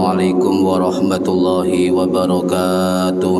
Assalamualaikum warahmatullahi wabarakatuh.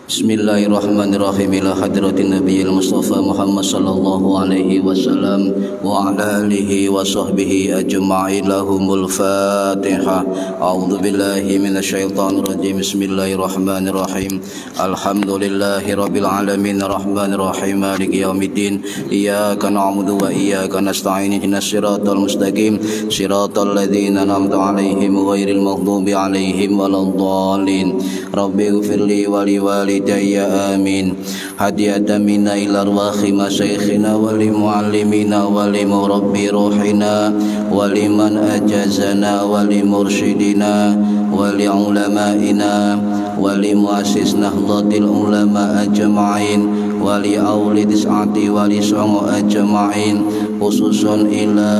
Bismillahirrahmanirrahim. Ila hadratin nabiyil mustafa Muhammad sallallahu alaihi wasallam wa ala alihi wa sahbihi ajma'in. Lahumul Fatihah. A'udzu billahi minasyaitonir rajim. Bismillahirrahmanirrahim. Alhamdulillahi rabbil alamin arrahmanir rahim maliki yaumiddin. Iyyaka na'budu wa iyyaka nasta'in. Ihdinas siratal mustaqim siratal ladzina an'amta 'alaihim ghairil maghdubi 'alaihim waladdallin. Rabbighfirli wa liwalidayya amin. Hadiyatan minna ila arwahi masyayikhina wa limuallimina wa limurabbi ruhina wa liman ajazana wa limursyidina wa liulamaina wa limuassis nahdlatil ulama ajma'in wa li aulid is'ati wa li songo ajma'in, khususun ila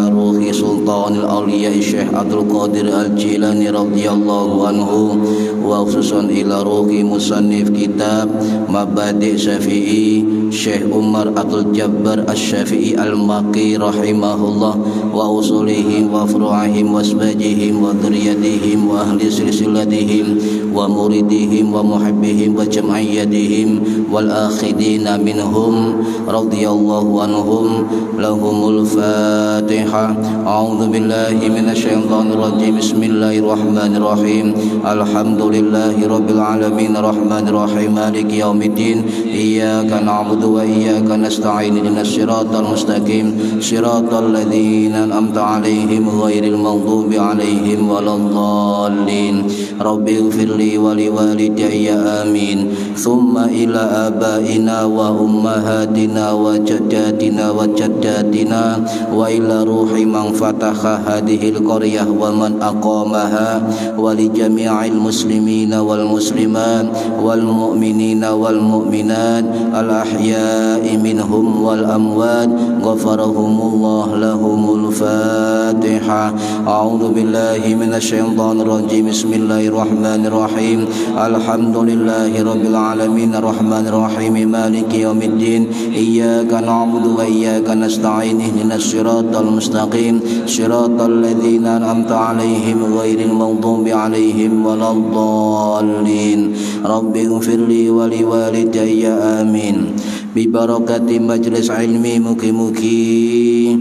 ruhi sultanil awliya Syekh Abdul Qadir Al-Jilani radhiyallahu anhu, wa khususun ila ruhi musannif kitab Mabadi' Syafi'i Syekh Umar Abdul Jabbar Asy-Syafi'i Al-Maqi rahimahullah, wa usulihim wa furu'ihim wa asbajihim wa dzurriyyatihim wa ahli silsilatihim wa muridihim wa muhibbihim wa jam'iyyatihim wal akhidina minhum radhiyallahu anhum. Lahumul Fatihah. A'udzu billahi minasyaitonir rajim. Bismillahirrahmanirrahim. Alhamdulillahi rabbil alamin arrahmanir rahim maliki yaumiddin. Iyyaka na'budu wa iyyaka nasta'in. Ihdinas siratal mustaqim siratal ladzina an'amta 'alaihim ghairil maghdubi 'alaihim waladdallin. Rabbighfirli wa liwalidayya amin. Thumma ila abaina wa ummahatina wa jaddatina wa jaddatina wa ila ruhi man fataha hadhil qaryah wa man aqamaha wa li jami'il muslimina wal muslimat wal mu'minina wal mu'minat al ahya'i minhum wal amwat ghafarahumullah. Lahumul Fatihah. A'udzu billahi minasyaitonir rajim. Bismillahirrahmanirrahim. Alhamdulillahi rabbil alamin arrahmanir rahim maliki yaumiddin. Iyyaka na'budu wa iyyaka nasta'in. Ihdinas siratal mustaqim siratal ladzina an'amta 'alaihim ghairil maghdubi 'alaihim waladdallin. Rabbighfirli wa liwalidayya amin. Bi barakati majlis ilmi, mugi-mugi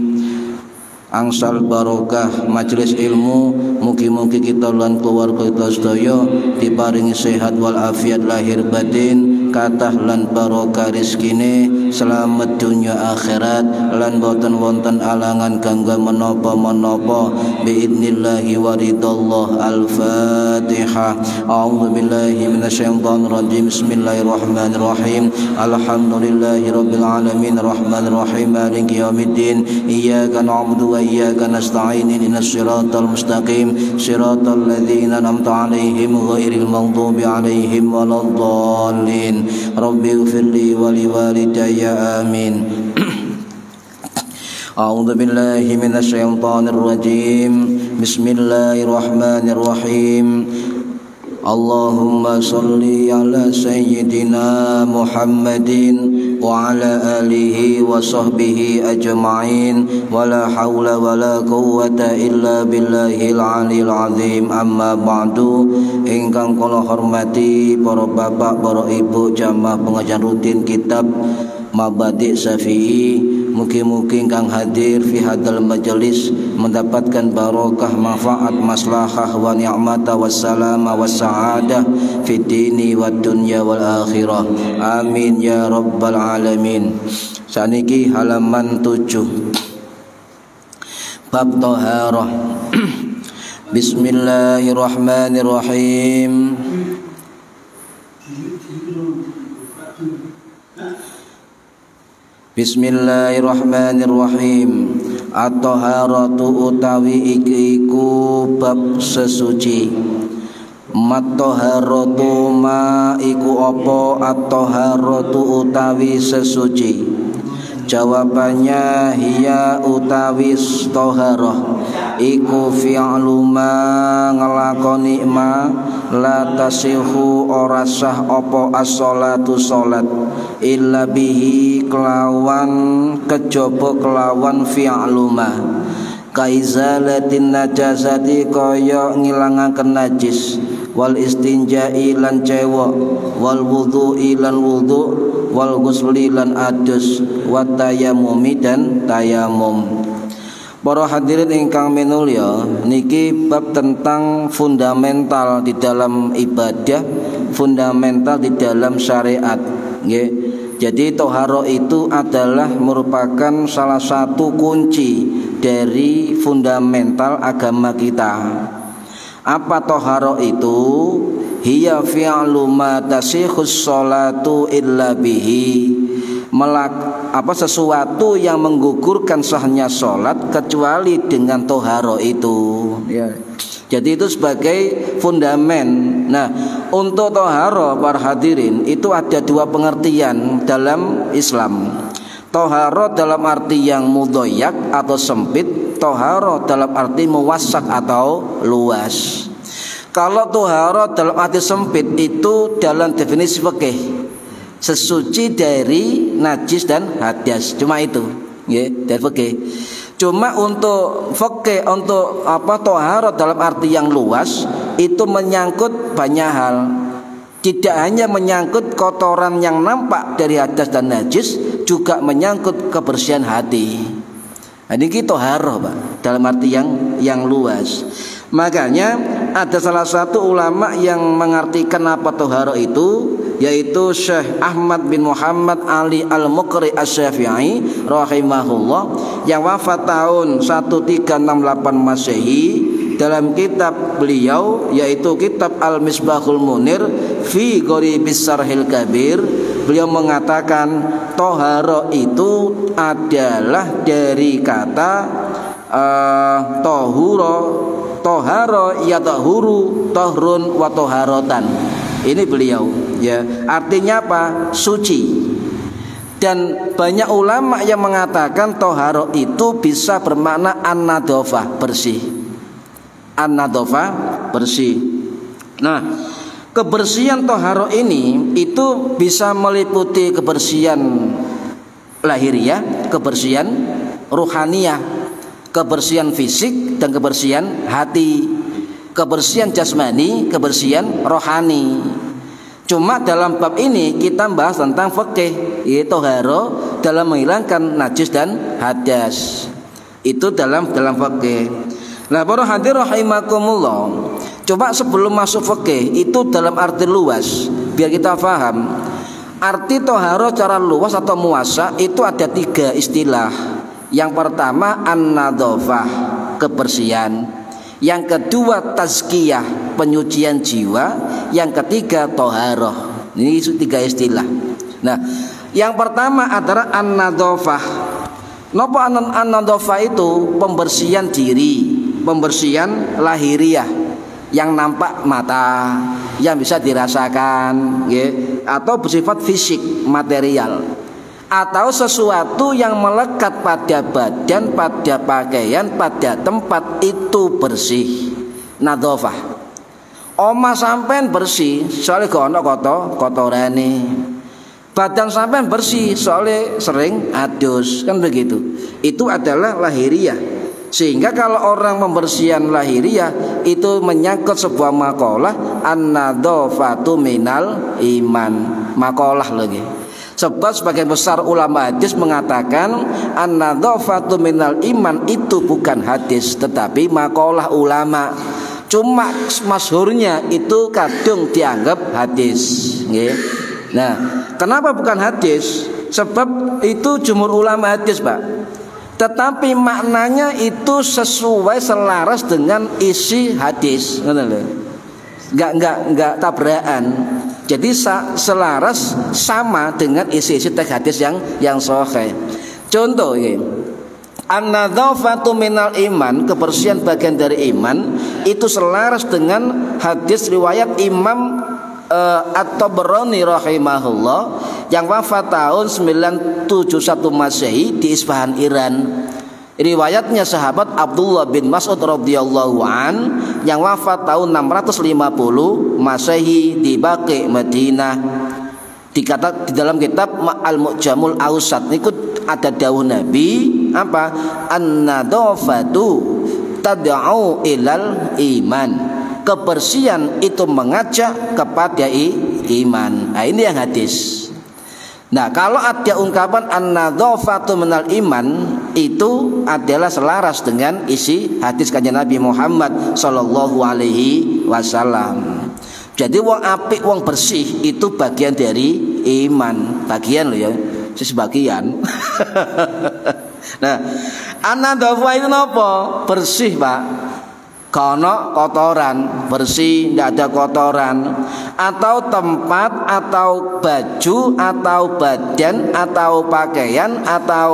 angsal barokah majelis ilmu, mugi-mugi kita lan keluarga kita sedaya diparingi sehat wal afiat lahir batin, kathah lan barokah rezekine, selamat dunya akhirat, lan boten wonten alangan kanggo menapa-menapa biidnillahi wa ridallah. Al-Fatihah. A'udzu billahi minasyaitonir rajim. Bismillahirrahmanirrahim. Alhamdulillahi rabbil alamin arrahmanir rahim maliki yaumiddin. Iyyaka na'budu wa iyyaka nasta'in. Ihdinas siratal mustaqim siratal ladzina an'amta 'alaihim ghairil maghdubi 'alaihim waladdallin. Rabbighfirli wa liwalidayya amin. A'udzu billahi minasyaitonir rajim. Bismillahirrahmanirrahim. Allahumma salli ala sayyidina Muhammadin wa ala alihi wa sahbihi ajma'in. Wa la hawla wa la quwwata illa billahil aliyil azim. Amma ba'du. Ingkang kula hormati para bapak, para ibu jamaah pengajian rutin kitab Mabadi' Syafi'i, mugi-mugi kang hadir fi hadal majelis mendapatkan barokah, manfaat, maslahah wa ni'mata wassalama wassa'adah fi dini wad dunya wal akhirah. Amin ya rabbal alamin. Saniki halaman 7 bab taharah. Bismillahirrahmanirrahim. Bismillahirrahmanirrahim. At-taharatu utawi iku bab sesuci. Mat-taharatu ma iku apa at-taharatu utawi sesuci. Jawabannya hiya utawi taharah iku fi'lu ma ngelakoni ma la tasihu ora sah apa as-sholatu sholat illa bihi kelawan kejaba kelawan fi'luma kaizalatin najasati kaya ngilangaken najis wal istinja'i lan cewek wal wudhu'i lan wudhu wal ghusli lan adus wat tayammumi dan tayamum. Para hadirin ingkang minulya, niki bab tentang fundamental di dalam ibadah, fundamental di dalam syariat, nggih. Jadi toharo itu adalah merupakan salah satu kunci dari fundamental agama kita. Apa toharo itu? Hiya fi'lu ma tasihhus sholatu illa bihi. Sesuatu yang menggugurkan sahnya sholat kecuali dengan toharo itu, ya. Jadi itu sebagai fundamen. Nah, untuk toharo para hadirin itu ada dua pengertian dalam Islam. Toharo dalam arti yang mudhoyak atau sempit, toharo dalam arti muwassak atau luas. Kalau toharo dalam arti sempit itu dalam definisi fikih sesuci dari najis dan hadas, cuma itu, ya, dari fikih. Cuma untuk fikih, untuk toharo dalam arti yang luas itu menyangkut banyak hal. Tidak hanya menyangkut kotoran yang nampak dari hadas dan najis, juga menyangkut kebersihan hati. Ini toharo, Pak, dalam arti yang luas. Makanya ada salah satu ulama yang mengartikan apa toharo itu, yaitu Syekh Ahmad bin Muhammad Ali Al-Muqri Asy-Syafi'i rahimahullah, yang wafat tahun 1368 Masehi. Dalam kitab beliau yaitu kitab Al-Misbahul Munir fi Gharibis Sarhil Kabir, beliau mengatakan toharo itu adalah dari kata toharo ya tahuru tohrun wa toharotan. Ini beliau, ya, artinya apa? Suci. Dan banyak ulama yang mengatakan toharo itu bisa bermakna an-nadhofah, bersih. An-nadhofah, bersih. Nah, kebersihan toharo ini itu bisa meliputi kebersihan lahiriah, kebersihan ruhaniyah, kebersihan fisik dan kebersihan hati, kebersihan jasmani, kebersihan rohani. Cuma dalam bab ini kita bahas tentang fikih, yaitu toharo dalam menghilangkan najis dan hadas. Itu dalam fikih. Nah, para hadir rahimakumullah, coba sebelum masuk fikih itu dalam arti luas, biar kita paham. Arti toharo secara luas atau muasa itu ada 3 istilah. Yang pertama an-nadhofah, kebersihan. Yang kedua tazkiyah, penyucian jiwa. Yang ketiga toharoh. Ini 3 istilah. Nah, yang pertama adalah an-nadhofah. Napa an-nadhofah itu? Pembersihan diri, pembersihan lahiriah yang nampak mata, yang bisa dirasakan, ya, atau bersifat fisik, material, atau sesuatu yang melekat pada badan, pada pakaian, pada tempat, itu bersih. Nadhofah. Omah sampean bersih, soalnya gak ono kotorane. Badan sampean bersih, soalnya sering adus, kan begitu. Itu adalah lahiriah. Sehingga kalau orang membersihkan lahiriah itu menyangkut sebuah makalah an-nadhofatu minal iman. Makalah lagi. Sebab sebagian besar ulama hadis mengatakan an-nadhofatu minal iman itu bukan hadis tetapi makalah ulama. Cuma masyhurnya itu kadung dianggap hadis, nggih. Nah, kenapa bukan hadis? Sebab itu jumhur ulama hadis, Pak. Tetapi maknanya itu sesuai, selaras dengan isi hadis, enggak tabrakan. Jadi selaras sama dengan isi-isi teks hadis yang sahih. Contoh ini, an-nadhofatu minal iman, kebersihan bagian dari iman, itu selaras dengan hadis riwayat Imam At-Tabrani rahimahullah yang wafat tahun 971 Masehi di Isfahan, Iran. Riwayatnya sahabat Abdullah bin Mas'ud radhiyallahu an yang wafat tahun 650 Masehi di Baqi, Madinah. Dikata di dalam kitab Al-Mu'jamul Awsat niku ada dawuh Nabi apa? An-nadhafatu tad'u ilal iman. Kebersihan itu mengajak kepada iman. Nah, ini yang hadis. Nah, kalau ada ungkapan an-nadhafatu minal iman, itu adalah selaras dengan isi hadis kanjeng Nabi Muhammad sallallahu alaihi wasallam. Jadi wong apik, wong bersih itu bagian dari iman. Bagian loh ya, sebagian. Nah, an-nadhafah itu apa? Bersih, Pak. Kono kotoran, bersih, tidak ada kotoran, atau tempat, atau baju, atau badan, atau pakaian, atau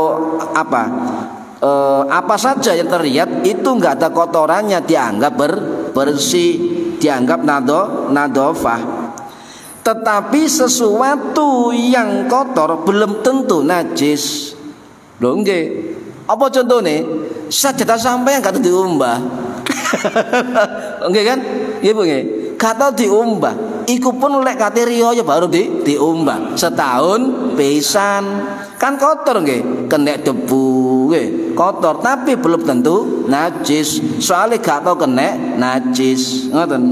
apa saja yang terlihat itu nggak ada kotorannya, dianggap bersih, dianggap nadhafah. Tetapi sesuatu yang kotor belum tentu najis. Lho nggih. Apa contohnya? Sajadah sampeyan gak diumbah. Oke kan? Ibu nggih. Kata diumbah, iku pun lek kate riyo baru diumbah. Setahun pisan. Kan kotor nggih, kena debu nggih. Kotor tapi belum tentu najis. Soalnya gak tau kena najis. Ngoten.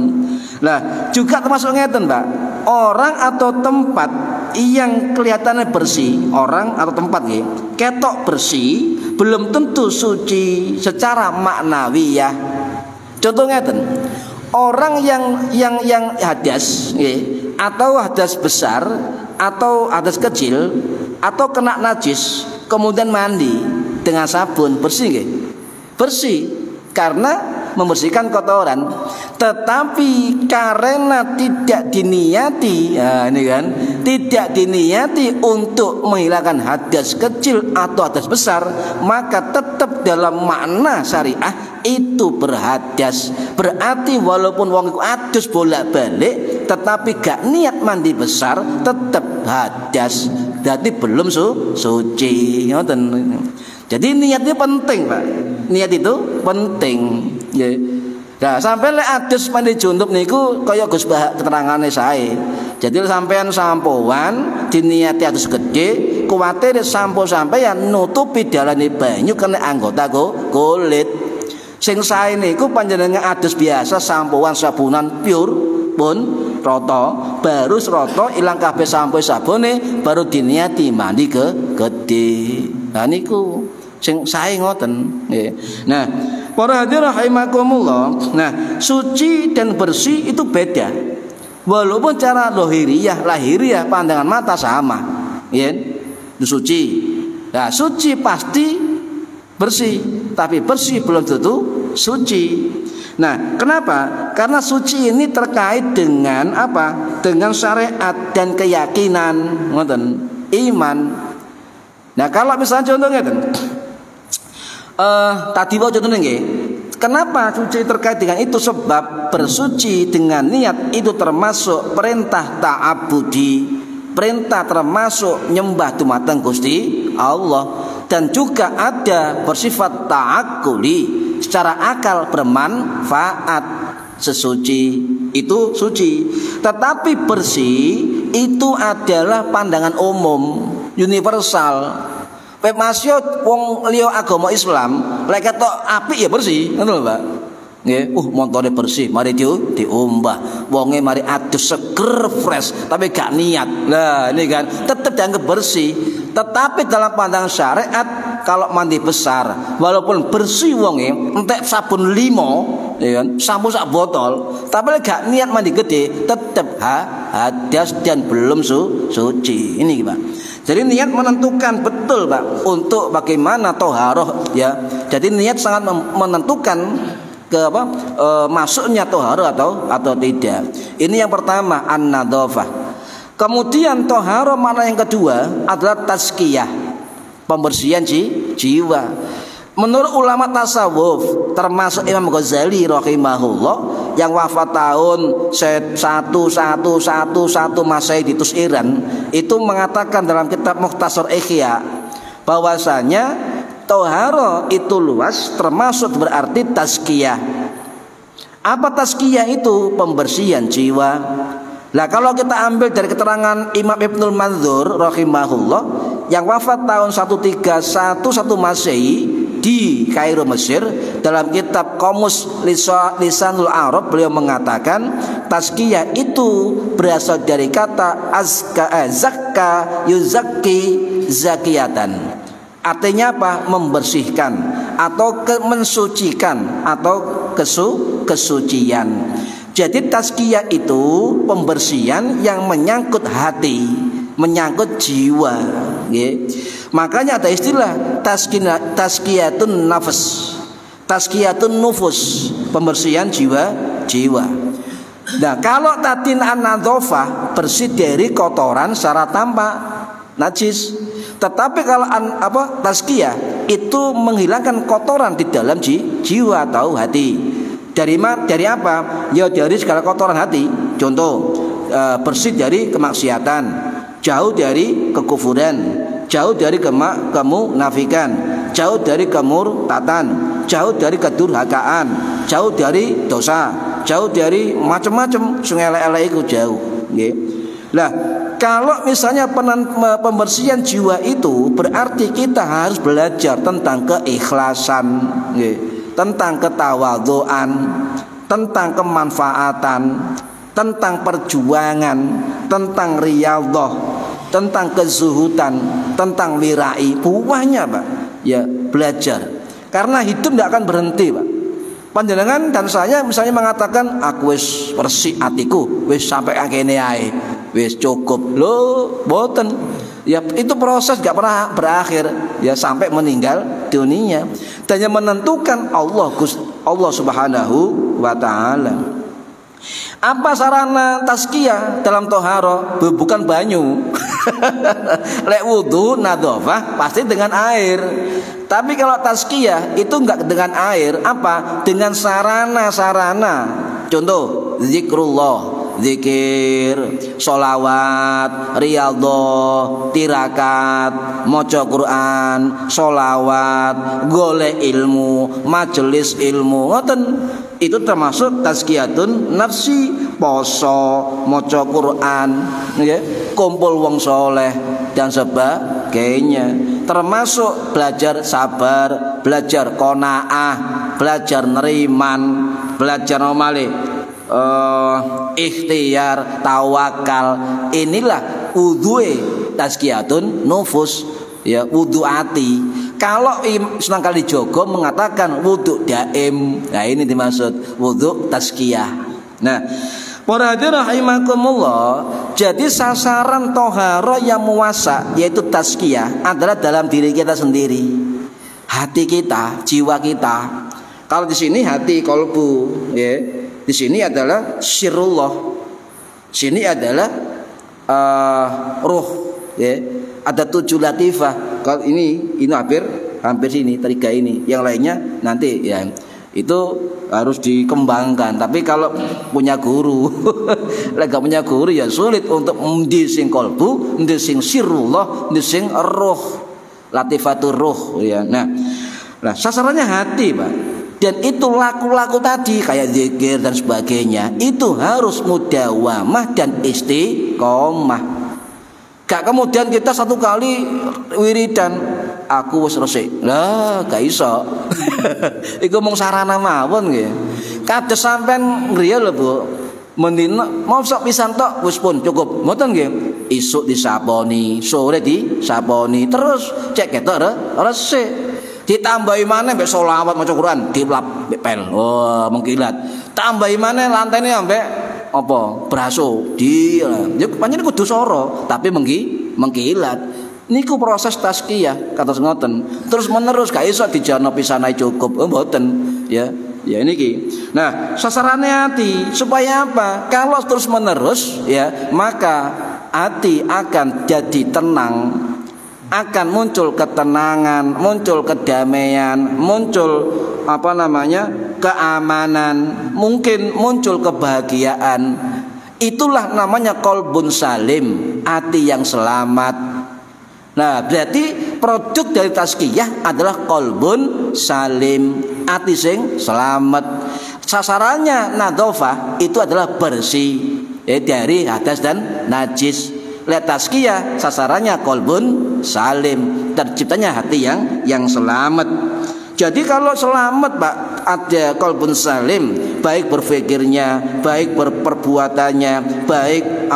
Nah, juga termasuk ngeten, Pak. Orang atau tempat yang kelihatannya bersih, orang atau tempat nggih, ketok bersih, belum tentu suci secara maknawiyah. Contoh ngeten, orang yang hadas, atau hadas besar, atau hadas kecil, atau kena najis, kemudian mandi dengan sabun, bersih nggih? Bersih, karena membersihkan kotoran. Tetapi karena tidak diniati, ya ini kan, tidak diniati untuk menghilangkan hadas kecil atau hadas besar, maka tetap dalam makna syariah itu berhadas. Berarti walaupun wong iku adus bolak-balik, tetapi gak niat mandi besar, tetap hadas. Berarti belum suci. Jadi niat itu penting, Pak. Niat itu penting. Nah, sampai lek adus mandi junub niku kaya Gus Bah keterangane sae. Jadi sampean sampoan diniati adus gede, kuwatir sampo sampean nutupi dalane banyu kena anggota kulit. Sing sae niku panjenengan adus biasa sampoan sabunan pure pun roto, baru seroto ilang kabeh sampo sabune baru diniati mandi gede. Nah niku sing sae ngoten nggih. Nah, para hadirin rahimakumullah. Nah, suci dan bersih itu beda. Walaupun cara lahiriah pandangan mata sama, ya. Itu suci. Nah, suci pasti bersih, tapi bersih belum tentu suci. Nah, kenapa? Karena suci ini terkait dengan apa? Dengan syariat dan keyakinan, ngoten, iman. Nah, kalau misalnya contohnya tadi mau contohnya nggih. Kenapa suci terkait dengan itu? Sebab bersuci dengan niat itu termasuk perintah ta'abudi, perintah termasuk nyembah dumateng Gusti Allah, dan juga ada bersifat ta'akuli, secara akal bermanfaat. Sesuci itu suci, tetapi bersih itu adalah pandangan umum, universal. Masya wong liya agama Islam lek ketok apik ya bersih, ngono lho, Pak. Nggih, montone bersih, mari diumbah. Wonge mari adus seger fresh, tapi gak niat. Lah, ini kan tetap dianggap bersih. Tetapi dalam pandangan syariat kalau mandi besar, walaupun bersih wonge, entek sabun 5, ya kan, sampo sak botol, tapi lek gak niat mandi gede, tetap hadas dan belum suci. Ini, Pak. Jadi niat menentukan betul, Pak, untuk bagaimana toharoh, ya. Jadi niat sangat menentukan ke masuknya toharoh atau tidak. Ini yang pertama, an-nadhafah. Kemudian toharoh makna yang kedua adalah tazkiyah, pembersihan jiwa. Menurut ulama tasawuf termasuk Imam Ghazali rahimahullah yang wafat tahun 1111 Masehi di Tus Iran, itu mengatakan dalam kitab Mukhtasar Ihya bahwasanya toharo itu luas, termasuk berarti tazkiyah. Apa tazkiyah itu? Pembersihan jiwa. Nah, kalau kita ambil dari keterangan Imam Ibnul Mandzur rahimahullah yang wafat tahun 1311 Masehi di Kairo, Mesir, dalam kitab Qamus Lisanul Arab beliau mengatakan tazkiyah itu berasal dari kata zakka yuzakki zakiyatan. Artinya apa? Membersihkan atau mensucikan atau kesucian. Jadi tazkiyah itu pembersihan yang menyangkut hati, menyangkut jiwa, ya. Makanya ada istilah tazkiyatun nafs, tazkiyatun nufus, pembersihan jiwa. Nah, kalau tadi an-nadzafah bersih dari kotoran secara tampak najis. Tetapi kalau tazkiyah itu menghilangkan kotoran di dalam jiwa atau hati. Dari apa? Ya dari segala kotoran hati. Contoh, bersih dari kemaksiatan, jauh dari kekufuran, jauh dari kemunafikan, jauh dari kemurtatan, jauh dari kedurhakaan, jauh dari dosa, jauh dari macam-macam sungai elek-elek itu jauh. Nah, kalau misalnya pembersihan jiwa itu berarti kita harus belajar tentang keikhlasan, tentang ketawadhuan, tentang kemanfaatan, tentang perjuangan, tentang riyadhah, tentang kezuhudan, tentang wirai. Buahnya Pak, ya belajar. Karena hidup tidak akan berhenti Pak. Panjenengan dan saya misalnya mengatakan aku wis bersih hatiku, wis sampai kene ae, wis cukup. Loh, boten. Ya itu proses gak pernah berakhir, ya sampai meninggal dunia. Dan yang menentukan Allah Subhanahu wa taala. Apa sarana tazkiyah dalam toharo? Bukan banyu. Lek wudu nadzafah pasti dengan air. Tapi kalau tazkiyah itu enggak dengan air, apa? Dengan sarana-sarana. Contoh, zikrullah, zikir, sholawat, riyadhah, tirakat, maca Quran, sholawat, golek ilmu, majelis ilmu, ngoten. Itu termasuk tazkiyatun nafsi, poso, maca Quran, ya, kumpul wong soleh dan sebagainya. Termasuk belajar sabar, belajar qanaah, belajar neriman, belajar nomale ikhtiar, tawakal. Inilah wudhu'e tazkiyatun nufus, ya, wudhu hati. Kalau Sunan Kalijaga mengatakan wudhu daim, nah ini dimaksud wudhu tazkiyah. Nah, para hadirin rahimakumullah, jadi sasaran toharo yang muasa yaitu tazkiyah adalah dalam diri kita sendiri, hati kita, jiwa kita. Kalau di sini hati, kolbu, ya. Di sini adalah sirullah, sini adalah ruh, ya. Ada 7 latifah. Kalau ini hampir sini 3 ini. Yang lainnya nanti ya itu harus dikembangkan. Tapi kalau punya guru, lagi punya guru ya sulit untuk mendising kolbu, mendising sirullah, mendising ruh, latifatur ruh, ya. Nah, sasarannya hati, Pak. Dan itu laku-laku tadi kayak zikir dan sebagainya itu harus mudawamah dan istiqomah. Gak kemudian kita satu kali wiridan aku wis resik. Lah, gak iso. Iku mung sarana mawon nggih. Kados sampean ngriya lho, Bu. Mendina mau sok pisan tok wis pun cukup. Mboten nggih. Isuk disaponi, sore disaponi, terus cek ketok resik. Ditambahi maneh mbek selawat maca Quran, dilap pel. Oh, mengkilat. Tambahi maneh lantene ambek apa? Braso. Dia. Ya pancen kudu soro, tapi mengkilat. Niku proses tazkiyah kados ngoten. Terus menerus gak iso dijarno pisan ae cukup. Oh, mboten, ya. Ya niki. Nah, sasarannya hati supaya apa? Kalau terus menerus ya, maka hati akan jadi tenang. Akan muncul ketenangan, muncul kedamaian, muncul keamanan, mungkin muncul kebahagiaan. Itulah namanya qalbun salim, hati yang selamat. Nah, berarti produk dari tazkiyah adalah qalbun salim, hati sing selamat. Sasarannya nadzafah itu adalah bersih. dari hadas dan najis. Lihat tazkiyah sasarannya qalbun salim, terciptanya hati yang selamat. Jadi kalau selamat Pak, ada qalbun salim, baik berpikirnya, baik perbuatannya, baik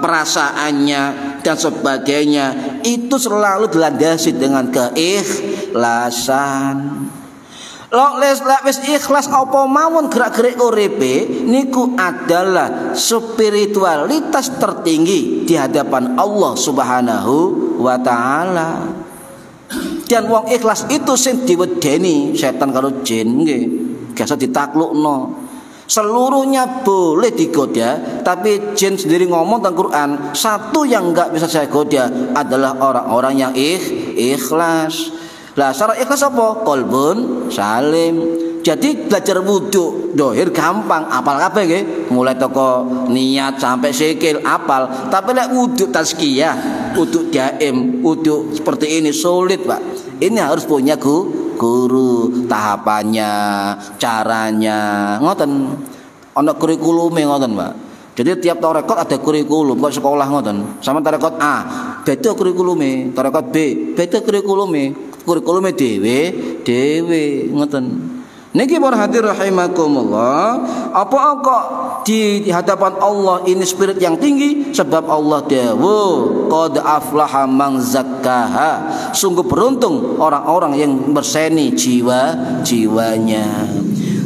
perasaannya dan sebagainya, itu selalu dilandasi dengan keikhlasan. Wis ikhlas apa mawon gerak-gerik uripe niku adalah spiritualitas tertinggi di hadapan Allah Subhanahu wa taala. Dan wong ikhlas itu sing diwedeni setan karo jin nggih, gak iso ditaklukno. Seluruhnya boleh digoda, tapi jin sendiri ngomong tentang Quran, satu yang enggak bisa saya goda adalah orang-orang yang ikhlas. Lah syarat ikhlas apa? Qalbun salim. Jadi belajar wudu dohir gampang, apal kabeh nggih. Mulai toko niat sampai sikil apal. Tapi lek wudu tazkiyah, wudu daim, wudu seperti ini sulit, Pak. Ini harus punya guru, tahapannya, caranya, ngoten. Ana kurikulume ngoten, Pak. Jadi tiap tarekat ada kurikulum, kok sekolah ngoten. Sama tarekat A, beda kurikulume, tarekat B, beda kurikulume. Kurikulumnya dewe ngoten. Niki para hadirin rahimakumullah, apa kok di hadapan Allah ini spirit yang tinggi? Sebab Allah dawuh qad aflaha man zakkaha, sungguh beruntung orang-orang yang berseni jiwanya.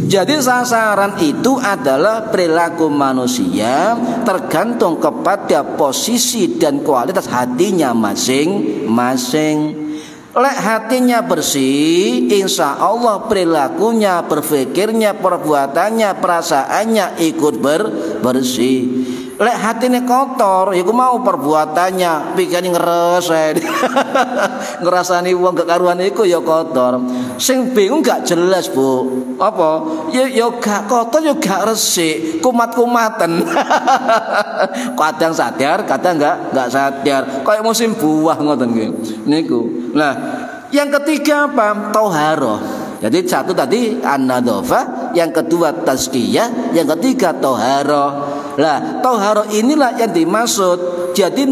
Jadi sasaran itu adalah perilaku manusia tergantung kepada posisi dan kualitas hatinya masing-masing. Lek hatinya bersih, insya Allah perilakunya, berpikirnya, perbuatannya, perasaannya ikut bersih. Lek hatinya kotor, ya mau perbuatannya pikirnya ngerasani wong gak karuan iku ya kotor. Sing bingung gak jelas Bu, apa? Ya gak kotor, ya gak resik, kumat-kumatan. Kadang sadar, kadang gak sadar. Kayak musim buah ngoten nggih. Niku. Nah, yang ketiga apa? Thaharah. Jadi satu tadi an-nadhafah, yang kedua tazkiyah, yang ketiga thaharah. Lah, thaharah inilah yang dimaksud. Jadi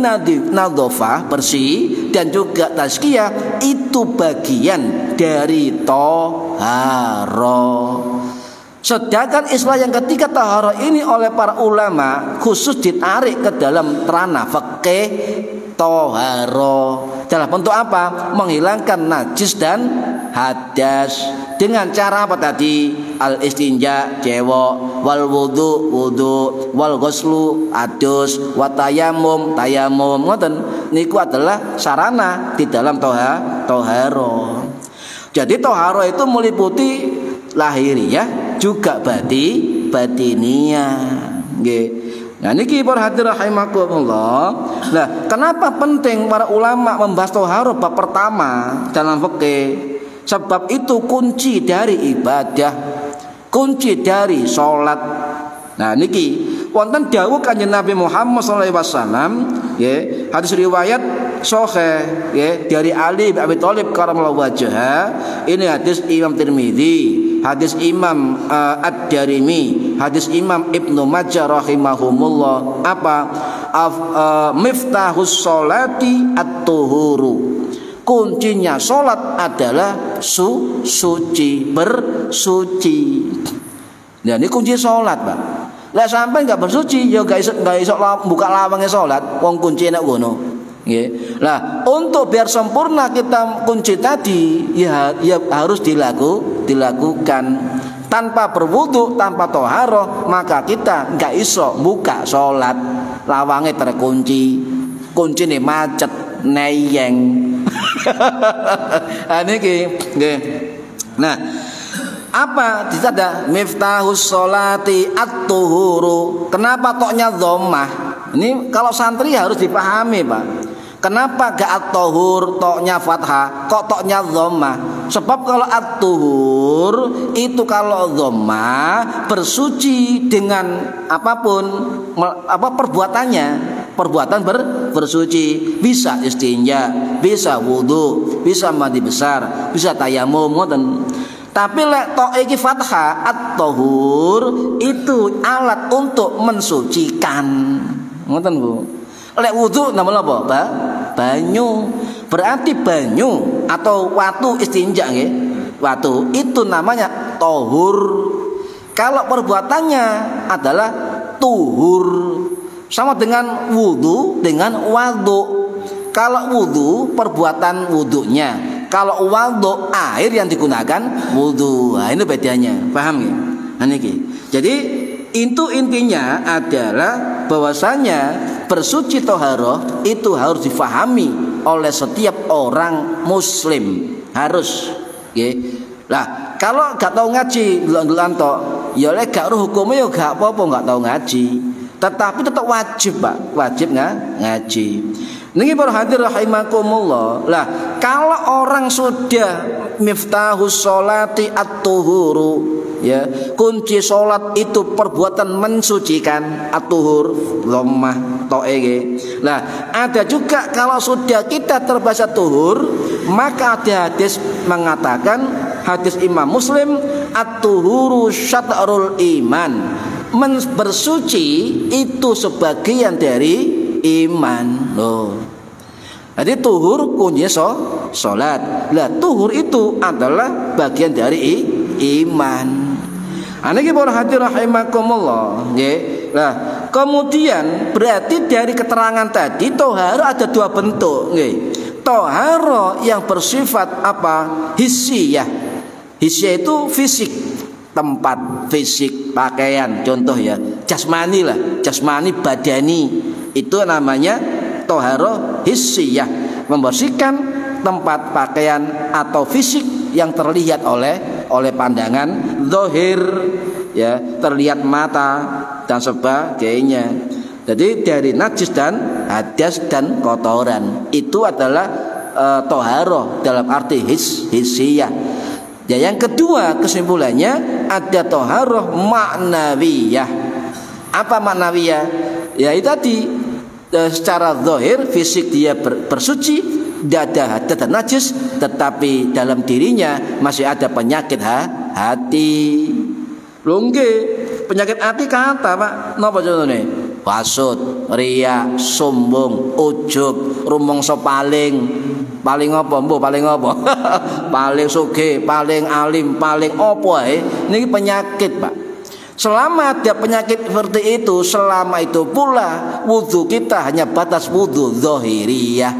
nadhafah bersih dan juga tazkiyah itu bagian dari thaharah. Sedangkan istilah yang ketiga thaharah ini oleh para ulama khusus ditarik ke dalam ranah fikih. Thaharah dalam bentuk apa? Menghilangkan najis dan hadas dengan cara apa tadi? Al istinja cewek, wal wudu wal ghuslu adus, wa tayammum ngoten niku adalah sarana di dalam thaharah. Jadi thaharah itu meliputi lahiriah juga batiniyah nggih. Nah niki para hadirin rahimakumullah. Nah, kenapa penting para ulama membahas thaharah bab pertama dalam fikih? Sebab itu kunci dari ibadah, kunci dari salat. Nah niki wonten dawuh Kanjeng Nabi Muhammad sallallahu alaihi wasallam, nggih, hadis riwayat sahih nggih dari Ali bin Abi Thalib karramallahu wajhahu. Ini hadis Imam Tirmidzi, hadis Imam Ad-Darimi, hadis Imam Ibnu Majah rahimahumullah. Apa? Miftahus sholati at-tuhuru. Kuncinya sholat adalah suci, bersuci. Nah ini kunci sholat, Pak. Lah sampai nggak bersuci, ya nggak iso buka lawangnya sholat. Wong kunci enak ngono. Nah untuk biar sempurna kita kunci tadi ya harus dilakukan. Tanpa berwudu, tanpa thaharah, maka kita nggak iso buka sholat. Lawangnya terkunci, kuncine macet, neyeng. Nah, apa disada miftahus sholati at-tuhuru. Kenapa toknya dhammah? Ini kalau santri harus dipahami, Pak. Kenapa gak at-tuhur toknya fathah, kok toknya dhammah? Sebab kalau at-tuhur itu kalau dhammah bersuci dengan apapun perbuatannya. Perbuatan bersuci, bisa istinja, bisa wudu, bisa mandi besar, bisa tayamum ngoten. Tapi lek to iki fathah at-tahur itu alat untuk mensucikan. Ngoten Bu. Lek wudu namanya apa? Banyu. Berarti banyu atau watu istinja nggih. Watu itu namanya tahur. Kalau perbuatannya adalah tuhur. Sama dengan wudu dengan wadu. Kalau wudu perbuatan wudunya, kalau wadu air yang digunakan wudu. Nah, ini bedanya, paham ya? Nah, ini. Jadi itu intinya adalah bahwasanya bersuci toharoh itu harus difahami oleh setiap orang muslim, harus. Lah kalau gak tahu ngaji dulan-dulan tok, ya lek gak roh hukumnya ya gak apa-apa gak tahu ngaji. Tetapi tetap wajib, Pak. Wajib ngaji. Niki para hadir rahimakumullah. Lah, kalau orang sudah miftahus sholati at-tuhuru, ya, kunci salat itu perbuatan mensucikan, at-tuhur, dhammah to'ege. Lah, ada juga kalau sudah kita terbiasa tuhur, maka ada hadis mengatakan, hadis Imam Muslim, at-tuhuru syatrul iman. Bersuci itu sebagian dari iman. Loh. Jadi tuhur kuncinya sholat. Lah tuhur itu adalah bagian dari iman. Aniki para hadirin rahimakumullah, nggih. Lah, kemudian berarti dari keterangan tadi toharo ada dua bentuk, nggih. Toharo yang bersifat apa? Hissiyah. Hissiyah itu fisik, tempat fisik, pakaian, contoh ya, jasmani lah, jasmani badani. Itu namanya toharo hissiyah, membersihkan tempat pakaian atau fisik yang terlihat oleh pandangan zahir, ya, terlihat mata dan sebagainya. Jadi dari najis dan hadas dan kotoran itu adalah toharo dalam arti hissiyah. Ya, yang kedua kesimpulannya ada toharo ma'nawiyah. Apa ma'nawiyah? Ya itu tadi, secara zahir fisik dia bersuci, tidak ada hadas dan najis, tetapi dalam dirinya masih ada penyakit hati. Lungge penyakit hati kata Pak, napa contohnya? Hasud, riya, sombong, ujub, rumangsa paling apa mbuh, paling apa? Paling sugih, paling alim, paling apa ae. Niki penyakit, Pak. Selama ada penyakit seperti itu, selama itu pula wudu kita hanya batas wudu zahiriyah,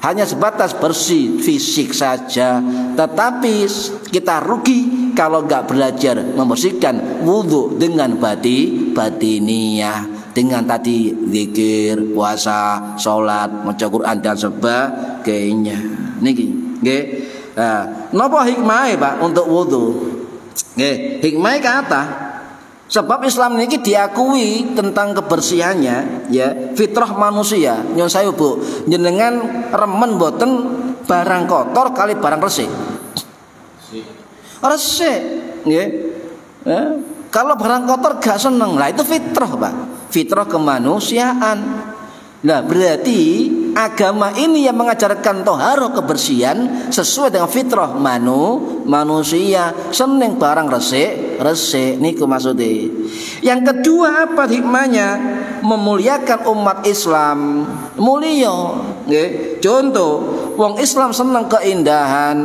hanya sebatas bersih fisik saja. Tetapi kita rugi kalau nggak belajar membersihkan wudu dengan batiniyah, dengan tadi zikir, puasa, sholat, maca Quran dan sebagainya. Niki, nggih. Nah, napa hikmahnya Pak untuk wudu? Nggih, hikmahnya kata sebab Islam ini diakui tentang kebersihannya, ya, fitrah manusia. Nyon saya Bu, jenengan remen boten barang kotor kali barang resik. Resik, nggih. Kalau barang kotor gak seneng, lah itu fitrah, Pak. Fitrah kemanusiaan. Nah, berarti agama ini yang mengajarkan toharo kebersihan sesuai dengan fitrah manusia. Seneng barang resik niku maksudnya. Yang kedua apa hikmahnya? Memuliakan umat Islam. Mulia, nggih. Contoh, wong Islam seneng keindahan.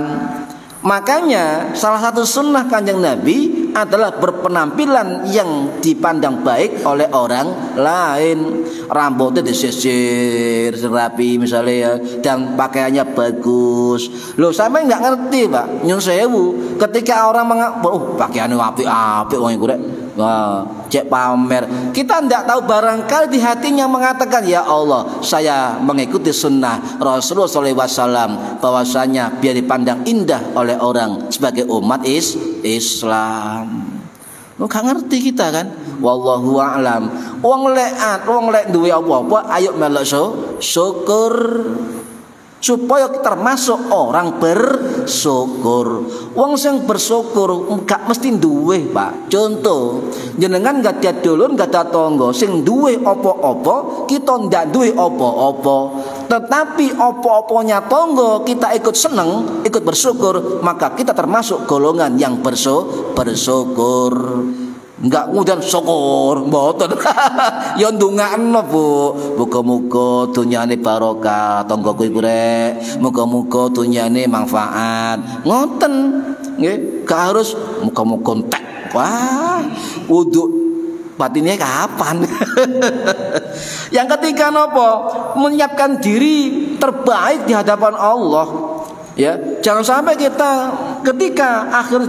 Makanya salah satu sunnah Kanjeng Nabi adalah berpenampilan yang dipandang baik oleh orang lain. Rambutnya disisir rapi misalnya ya, dan pakaiannya bagus. Loh, sampai nggak ngerti Pak, nyun sewu. Ketika orang pakaiannya apik wong iku rek, wah, cek pamer. Kita tidak tahu barangkali di hatinya mengatakan, ya Allah, saya mengikuti sunnah Rasulullah SAW, bahwasanya biar dipandang indah oleh orang sebagai umat Islam. Lo gak ngerti kita kan? Wallahu a'lam. Wong lek duwe apa-apa ayo melok syukur. supaya termasuk orang bersyukur. Wong sing bersyukur gak mesti duwe, Pak. Contoh, jenengan gak ada dulur, gak ada tangga sing duwe apa-apa, kita ndak duwe apa-apa. Tetapi apa-apanya tangga kita ikut seneng, ikut bersyukur, maka kita termasuk golongan yang bersyukur. Enggak kemudian syukur mboten. Ya ndongakno, Bu. Muga-muga dunyane barokah, tanggaku iku rek. Muga-muga dunyane manfaat. Ngoten. Nggih, gak harus muga-muga entek. Wah, wudu batinnya kapan? Yang ketiga nopo? Menyiapkan diri terbaik di hadapan Allah. Ya, jangan sampai kita ketika akhir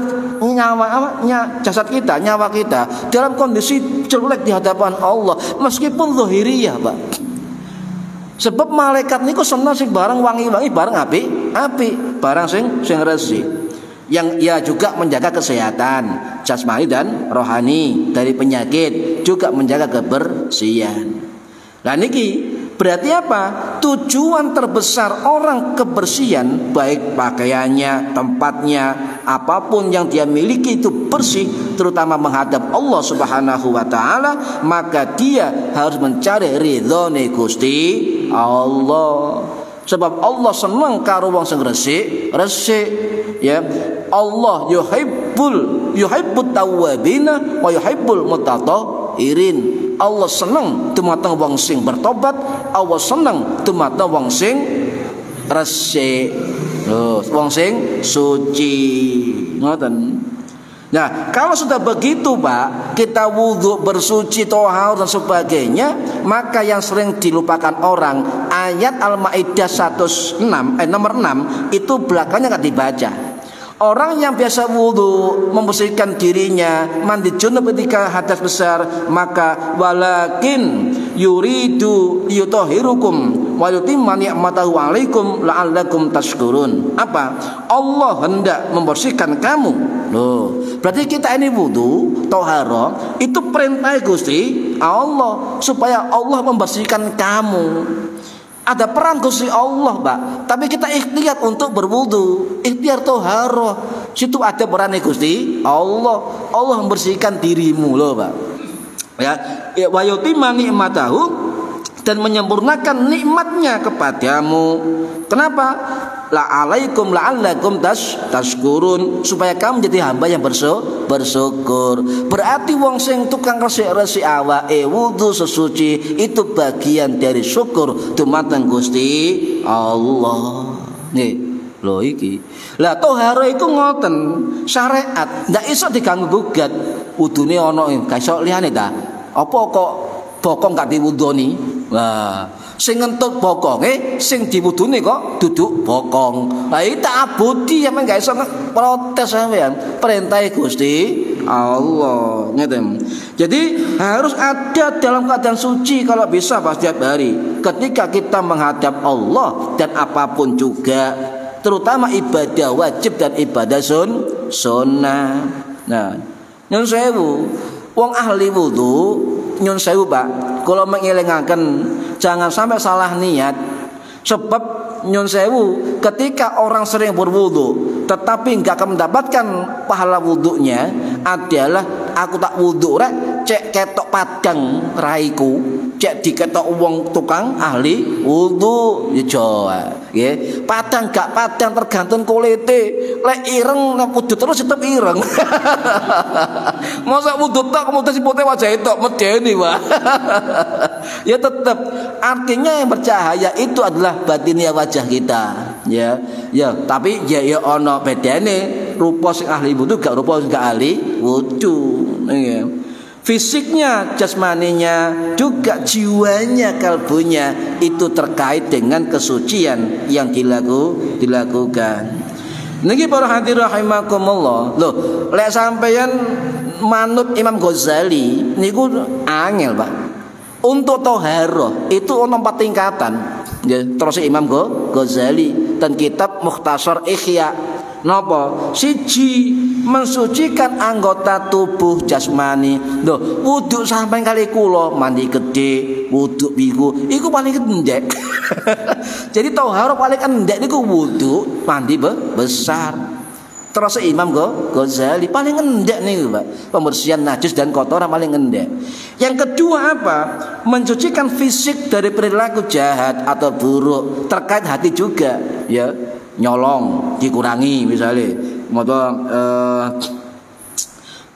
jasad kita, nyawa kita dalam kondisi jelek di hadapan Allah, meskipun zahiriyah, Pak. Sebab malaikat niku seneng sing barang wangi-wangi, barang api, barang sing resik. Yang ia juga menjaga kesehatan jasmani dan rohani dari penyakit, juga menjaga kebersihan. Nah niki berarti apa? Tujuan terbesar orang kebersihan, baik pakaiannya, tempatnya, apapun yang dia miliki itu bersih, terutama menghadap Allah Subhanahu wa taala, maka dia harus mencari ridhone Gusti Allah. Sebab Allah senang karo wong sing resik, ya. Allah yuhibbut tawwabina wa yuhibbul mutatahhirin. Allah senang dumateng wong sing bertobat, Allah senang dumateng wong sing resik, wong sing suci. Ngoten. Nah, kalau sudah begitu, Pak, kita wudhu, bersuci, tohar dan sebagainya, maka yang sering dilupakan orang, ayat Al-Maidah 106 nomor 6 itu belakangnya nggak dibaca. Orang yang biasa wudhu, membersihkan dirinya, mandi junub ketika hadas besar, maka walakin yuridu yutahhirukum wa yutimma ni'matahu 'alaikum la'allakum tashkurun. Apa? Allah hendak membersihkan kamu. Loh, berarti kita ini wudhu, tohara, itu perintah Gusti Allah supaya Allah membersihkan kamu. Ada peran Gusti Allah, Pak. Tapi kita ikhtiar untuk berwudu, ikhtiar toharoh. Situ ada peran Gusti Allah. Allah membersihkan dirimu loh, Pak. Ya, wa yutimma ni'matahu, dan menyempurnakan nikmatnya kepadamu. Kenapa? La'alaikum la'allakum tashkurun, supaya kamu jadi hamba yang bersyukur. Berarti wong sing tukang resik-resik awake wudu sesuci itu bagian dari syukur dumateng Gusti Allah. Nih, lho iki. Lah tohara iku ngoten, syariat ndak iso diganggu gugat. Wudune ana gak iso liyane ta. Apa kok bokong gak diwudoni? Wah, sing ngentut bokonge, sing diwudune kok duduk bokong. Lah iki tak abudi sampean gak iso protes sampean. Perintah Gusti Allah, ngeten. Jadi harus ada dalam keadaan suci kalau bisa pas setiap hari. Ketika kita menghadap Allah dan apapun juga, terutama ibadah wajib dan ibadah sunnah. Nah, nyun sewu, wong ahli wudu, nyun sewu, Pak, kalau mengelingaken jangan sampai salah niat. Sebab nyun sewu, ketika orang sering berwudu tetapi enggak akan mendapatkan pahala wudunya, adalah aku tak wudu rek cek ketok padang raiku, cek diketok wong tukang ahli wudu ya Jawa nggih. Padang gak padang tergantung kulite. Lek ireng wudu terus tetep ireng. Masa wudu tok kemudian sipute wajah tok medeni wae. Ya tetep artinya yang bercahaya itu adalah batinnya wajah kita, ya. Ya, tapi ya ono bedane rupa sing ahli wudu gak rupa sing gak ahli wudu. Ya. Fisiknya, jasmaninya, juga jiwanya, kalbunya itu terkait dengan kesucian yang dilakukan. Niki para hadirin rahimakumullah. Loh, lek sampeyan manut Imam Ghazali niku angel, Pak. Untuk toharoh itu ono 4 tingkatan. Ya, terus Imam Ghazali dan kitab Mukhtasar Ihya. Napa? Siji, mensucikan anggota tubuh jasmani. Loh, wudu sampai kali kula mandi gede, wudu biku, iku paling kendek. Jadi thaharah paling endek niku wudu mandi besar. Terus Imam Ghazali paling endek nih Pak, pembersihan najis dan kotoran paling endek. Yang kedua apa? Mencucikan fisik dari perilaku jahat atau buruk. Terkait hati juga, ya. Nyolong dikurangi misalnya.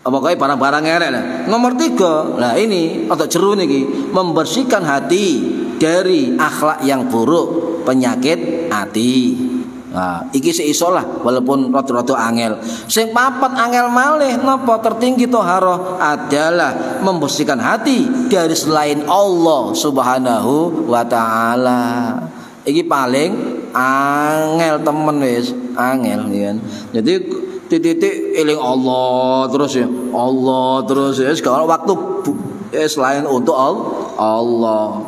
Pokoknya barang-barang erek lah. Nomor 3, lah ini atau jeru nih, membersihkan hati dari akhlak yang buruk, penyakit hati. Nah, iki seiso lah walaupun rada-rada angel. Sing papat angel malih napa tertinggi thaharah adalah membersihkan hati dari selain Allah Subhanahu wa taala. Iki paling angel temen wis, angel ya kan. Jadi titik eling Allah terus ya. Allah terus ya segala waktu selain untuk Allah.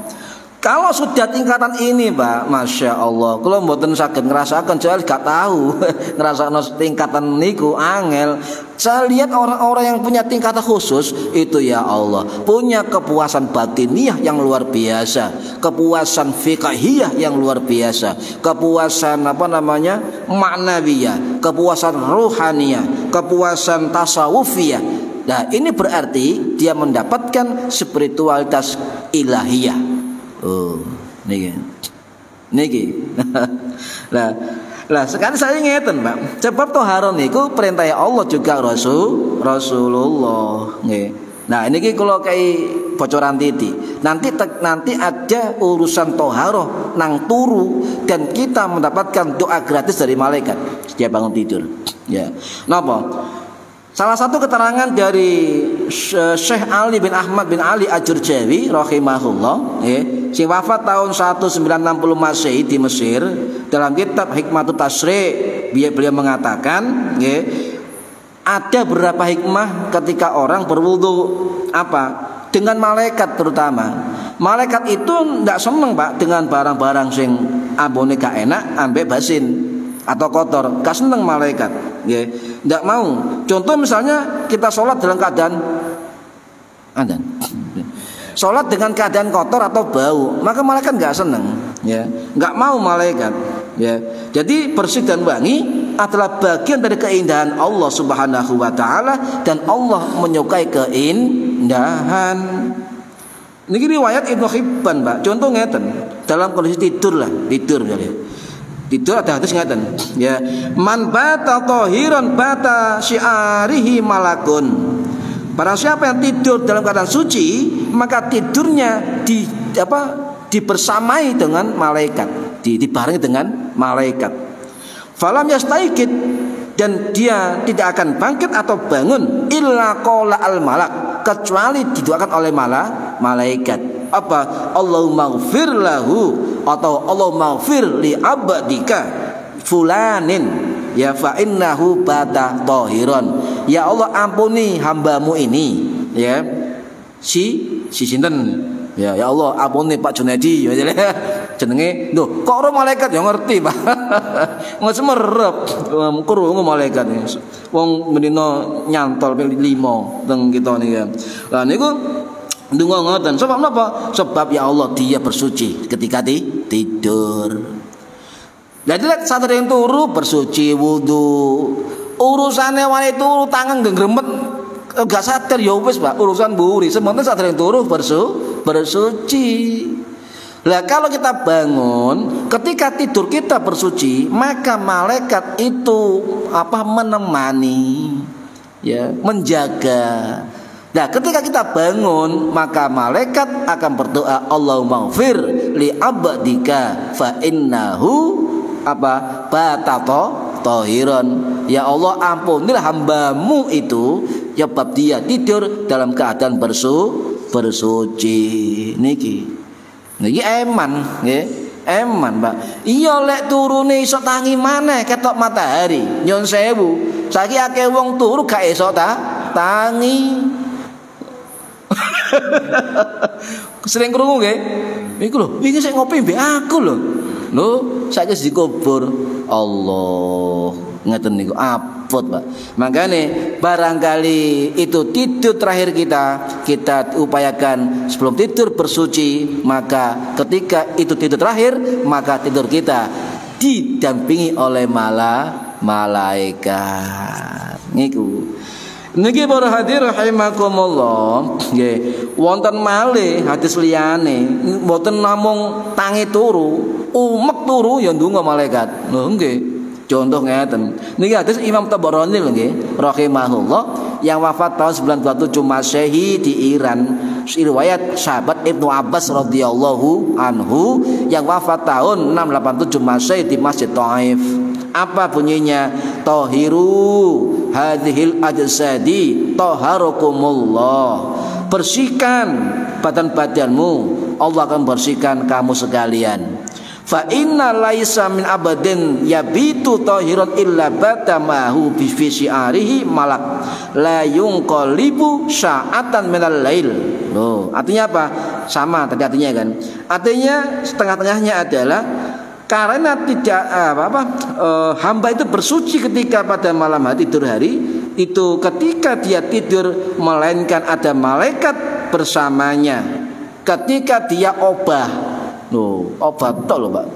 Kalau sudah tingkatan ini, Pak, Masya Allah, kalau mboten saged ngerasakan, saya gak tahu ngerasakan tingkatan niku angel. Saya lihat orang-orang yang punya tingkatan khusus itu, ya Allah, punya kepuasan batiniah yang luar biasa, kepuasan fiqhiyah yang luar biasa, kepuasan maknawiyah, kepuasan ruhaniyah, kepuasan tasawufiyah. Nah, ini berarti dia mendapatkan spiritualitas ilahiyah. Oh, niki. Lah sekarang saya ngeten, Pak. Sebab thaharah niku perintah Allah juga Rasulullah, nggih. Nah, ini kalau kayak bocoran titik. Nanti ada urusan thaharah nang turu dan kita mendapatkan doa gratis dari malaikat setiap bangun tidur. Ya. Napa? Salah satu keterangan dari Syekh Ali bin Ahmad bin Ali Al-Jurjawi rahimahullah, sing wafat tahun 1960 Masehi di Mesir, dalam kitab Hikmatut Tasyri' beliau mengatakan, ada beberapa hikmah ketika orang berwudu dengan malaikat terutama. Malaikat itu ndak seneng, Pak, dengan barang-barang sing ambone gak enak ambek basin atau kotor, gak seneng malaikat, ndak mau. Contoh misalnya kita sholat dalam keadaan sholat dengan keadaan kotor atau bau, maka malaikat nggak seneng, nggak mau malaikat, Jadi bersih dan wangi adalah bagian dari keindahan Allah Subhanahu wa taala, dan Allah menyukai keindahan. Ini riwayat Ibnu Hibban, Pak. Contoh ngeten, dalam kondisi tidur ada hadis ngeten, man bata tahiran bata syi'arihi malakun. Barang siapa yang tidur dalam keadaan suci, maka tidurnya dibersamai dengan malaikat, dibarengi dengan malaikat. Falam yastaikid, dan dia tidak akan bangkit atau bangun illa qala al malak, kecuali didoakan oleh malaikat. Allahumma ighfir lahu, atau Allahumma ighfir li abdika fulanin fa innahu bata tahiran. Ya Allah, ampuni hambamu ini, si sinten, ya Allah ampuni Pak Junedi, jenenge lho, kok ora malaikat ya ngerti, Pak. Wong semerep krungu malaikat wong menino nyantol 5 teng kita niki. Lah niku ndonga ngoten. Sebab napa? Sebab ya Allah dia bersuci ketika tidur. Jadi sadar yang turu bersuci wudu. Urusane wani turu tangan gengremet gak sadar ya wis, Pak, urusan buri. Semonten sadar yang turu bersuci. Lah kalau kita bangun ketika tidur kita bersuci, maka malaikat itu menemani, menjaga. Nah, ketika kita bangun, maka malaikat akan berdoa, Allahumma ighfir li abdika fa innahu bata tahiran. Ya Allah, ampunilah hambamu itu, sebab dia tidur dalam keadaan bersuci. Niki eman, eman, Pak. Iya lek turune iso tangi maneh ketok matahari. Nyon sewu, saiki akeh wong turu gak iso tangi. Sering krungu nggih. Iku lho, iki sik ngopi mbek aku lho. Lho, saiki dikubur. Allah, ngeten niku mahfud, Pak. Makanya barangkali itu tidur terakhir kita upayakan sebelum tidur bersuci, maka ketika itu tidur terakhir, maka tidur kita didampingi oleh malaikat. Niku. Niki para hadir rahimakumullah, nggih. Wonten malih hadis liyane, mboten namung tangi turu, umek turu ya ndonga malaikat. Lho nggih. Contoh ngeten. Niki hadis Imam Tabarani lho nggih, rahimahullah, yang wafat tahun 927 Masehi di Iran. Riwayat sahabat Ibnu Abbas radhiyallahu anhu yang wafat tahun 687 Masehi di Masjid Thaif. Apa bunyinya? Tahiru hadhil ajsadi taharukumullah. Bersihkan badan-badanmu, Allah akan bersihkan kamu sekalian. Fa inna laisa min abadin yabitu tahiran illa batamahu bi fi'arihi malak la yunqalibu sa'atan minal lail. Loh, artinya apa? Sama tadi artinya kan. Artinya setengah-tengahnya adalah karena tidak hamba itu bersuci ketika pada malam hari, tidur hari itu, ketika dia tidur melainkan ada malaikat bersamanya. Ketika dia obah, obat tol, Pak.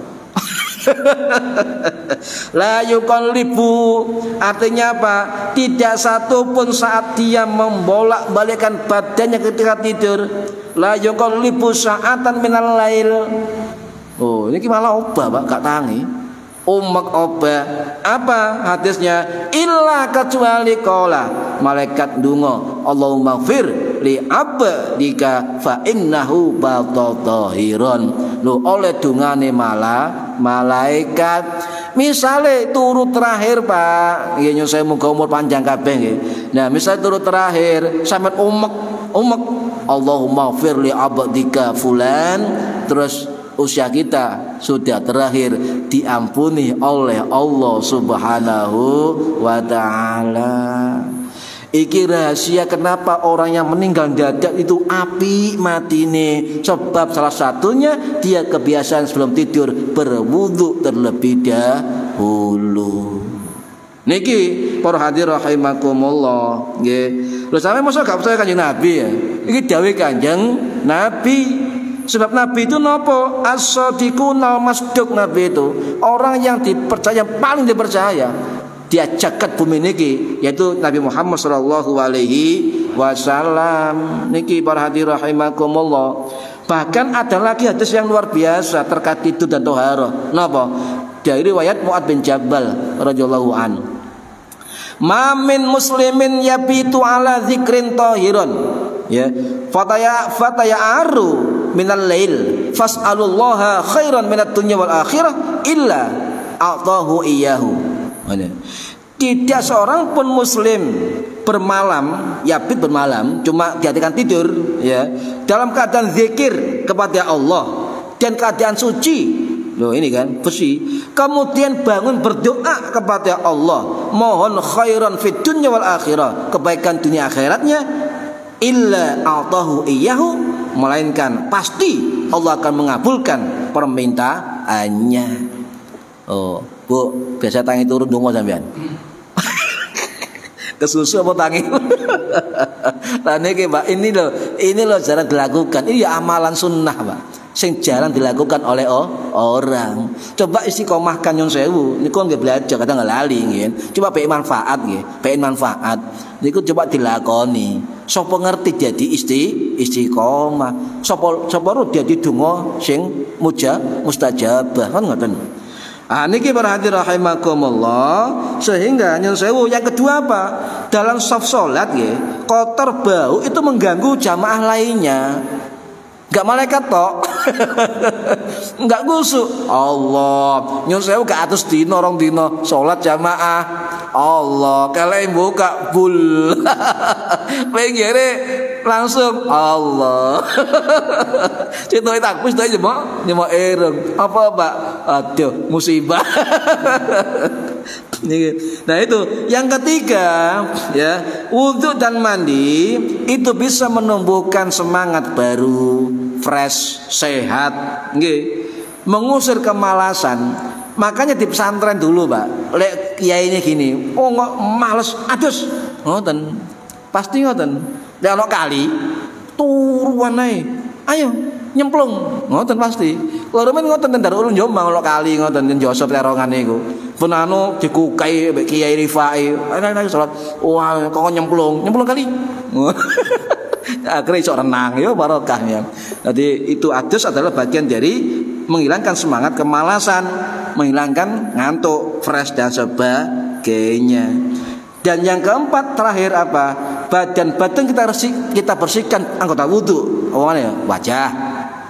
La yuqallibu, artinya apa? Tidak satu pun saat dia membolak-balikkan badannya ketika tidur. La yuqallibu sa'atan minal lail. Oh, ini malah obah, Pak, gak tangi. Umek obah. Apa hadisnya? Illa kecuali qala, malaikat ndonga, Allahumma fir li abdika fa innahu batatahiron. Lho, oleh dungane malaikat. Misale turu terakhir, Pak, nggih nyuwun sewu muga umur panjang kabeh nggih. Nah, misale turu terakhir sampean umek, Allahumma fir li abdika fulan, terus usia kita sudah terakhir diampuni oleh Allah Subhanahu wa ta'ala. Iki rahasia kenapa orang yang meninggal dadak itu api matine. Sebab salah satunya dia kebiasaan sebelum tidur berwudu terlebih dahulu. Niki para hadirin rahimakumullah, nggih. Lho sampe mosok gak percaya Kanjeng Nabi ya? Iki dawuh Kanjeng Nabi. Sebab Nabi itu nopo? As-sadiqunal masduq. Nabi itu orang yang dipercaya, paling dipercaya. Dia jagat bumi niki, yaitu Nabi Muhammad sallallahu alaihi wasallam. Niki para hadirin rahimakumullah. Bahkan ada lagi hadis yang luar biasa terkait tidur dan thaharah. Napa? Dari riwayat Mu'adz bin Jabal radhiyallahu anhu. Ma min muslimin yabitu ala dzikrin tahiron, ya, fataya aru minal lail fas'alullaha khairan minad dunya wal akhirah illa a'tahu iyyahu. Tidak seorang pun muslim bermalam, yabit bermalam, cuma diartikan tidur, ya, dalam keadaan zikir kepada Allah dan keadaan suci. Loh, ini kan bersih. Kemudian bangun berdoa kepada Allah, mohon khairan fid dunya wal akhirah, kebaikan dunia akhiratnya, illa a'tahu iyyahu, melainkan pasti Allah akan mengabulkan permintaannya. Oh, Bu, biasa tangi turun donga sampean. Kesusu apa tangi? Lah niki, Pak, ini loh jarang dilakukan. Ini ya amalan sunnah, Pak, sing jarang dilakukan oleh orang. Coba istiqomahkan nyun sewu. Niku nggih belajar kadang nggak lali nggih. Coba pengen manfaat nggih, pengen manfaat. Niku coba dilakoni. Sapa ngerti jadi istiqomah. Sapa ro dadi donga sing mustajabah, kan ngoten. Niki para hadirin rahimakumullah. Sehingga nyun sewu, yang kedua apa? Dalam saf salat nggih, kotor bau itu mengganggu jamaah lainnya. Enggak malaikat tok. Enggak gusuk. Allah, nyun sewu ke atus dina rong dina salat jamaah. Allah, kalian buka bul. Penggere langsung Allah. Cito takbir sudah nyemak ireng. Apa, Pak? Aduh, musibah. Nah itu yang ketiga, ya, wudu dan mandi itu bisa menumbuhkan semangat baru, fresh, sehat, nggih, mengusir kemalasan. Makanya di pesantren dulu, Pak, lek kiai ini gini, oh nggak males adus, ngoten, pasti ngoten. Nek ana kali turuan ae, ayo nyemplung, ngoten pasti. Lha men ngoten ten Darul Jombang ana kali ngoten ten Josop terongan niku. Pun anu dikukai mbek Kiai Rifai, anak salat, wah kok nyemplung kali. Akhirnya iso renang ya barokahnya. Jadi itu adus adalah bagian dari menghilangkan semangat kemalasan, menghilangkan ngantuk, fresh dan sebagainya. Dan yang keempat terakhir apa? Badan kita bersihkan anggota wudhu. Wajah,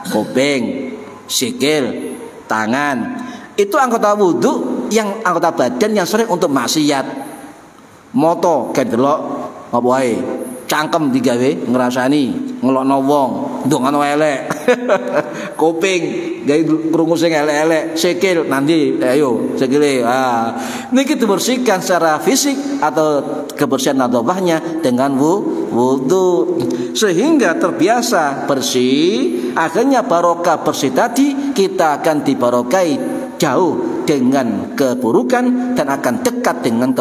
kuping, sikil, tangan. Itu anggota wudhu yang anggota badan yang sering untuk maksiat. Moto kayak delok apa wae. Cangkem digawe ngrasani ngelokno wong ndongano elek. Kuping gawe krungu sing elek-elek, sikil nanti ayo sikile. Niki dibersihkan secara fisik atau kebersihan nadhafahnya dengan wudu sehingga terbiasa bersih, akhirnya barokah bersih tadi kita akan dibarokai jauh dengan keburukan dan akan dekat dengan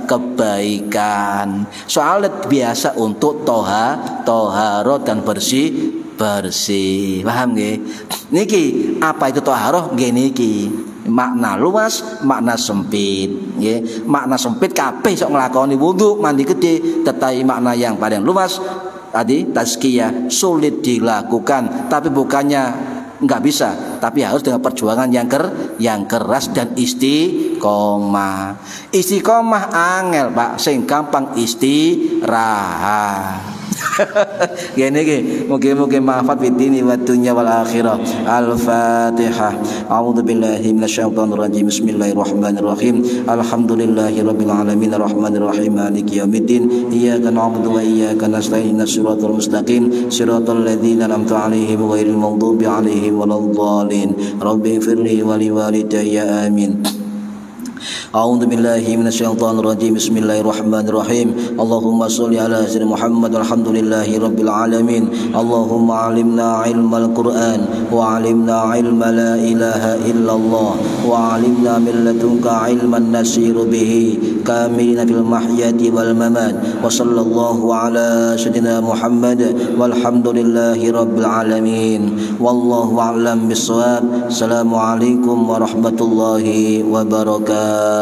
kebaikan. Soalnya biasa untuk toharo dan bersih. Paham nggih? Niki apa itu toharoh nggih niki? Makna luas, makna sempit, nggih. Makna sempit kabeh sok nglakoni wudu, mandi gede, tetapi makna yang paling luas tadi tazkiyah sulit dilakukan, tapi bukannya enggak bisa, tapi harus dengan perjuangan yang keras dan istiqomah. Istiqomah angel, Pak. Sing gampang istirahat. Gini ki, mugi-mugi manfaat fid dini wad dunya wal akhirah. Al-Fatihah. A'udzu billahi minasyaitonir rajim. Bismillahirrahmanirrahim. Alhamdulillahirabbil alamin arrahmanir rahim maliki yaumiddin. Iyyaka na'budu wa iyyaka nasta'in. Shiratal mustaqim. Shiratal ladzina an'amta 'alaihim ghairil maghdubi 'alaihim waladdallin. Rabbighfirli wa liwalidayya amin. A'udzu billahi minasyaitonir rajim. Bismillahirrahmanirrahim. Allahumma shalli ala sayyidina Muhammad walhamdulillahi rabbil alamin. Allahumma 'allimna 'ilmal Qur'an wa 'allimna 'ilma la ilaha illallah wa 'allimna min ladunka 'ilman nasiru bihi kamilina fil mahyati wal mamat. Wa sallallahu ala sayyidina Muhammad walhamdulillahi rabbil alamin. Wallahu a'lam bissawab. Assalamualaikum warahmatullahi wabarakatuh.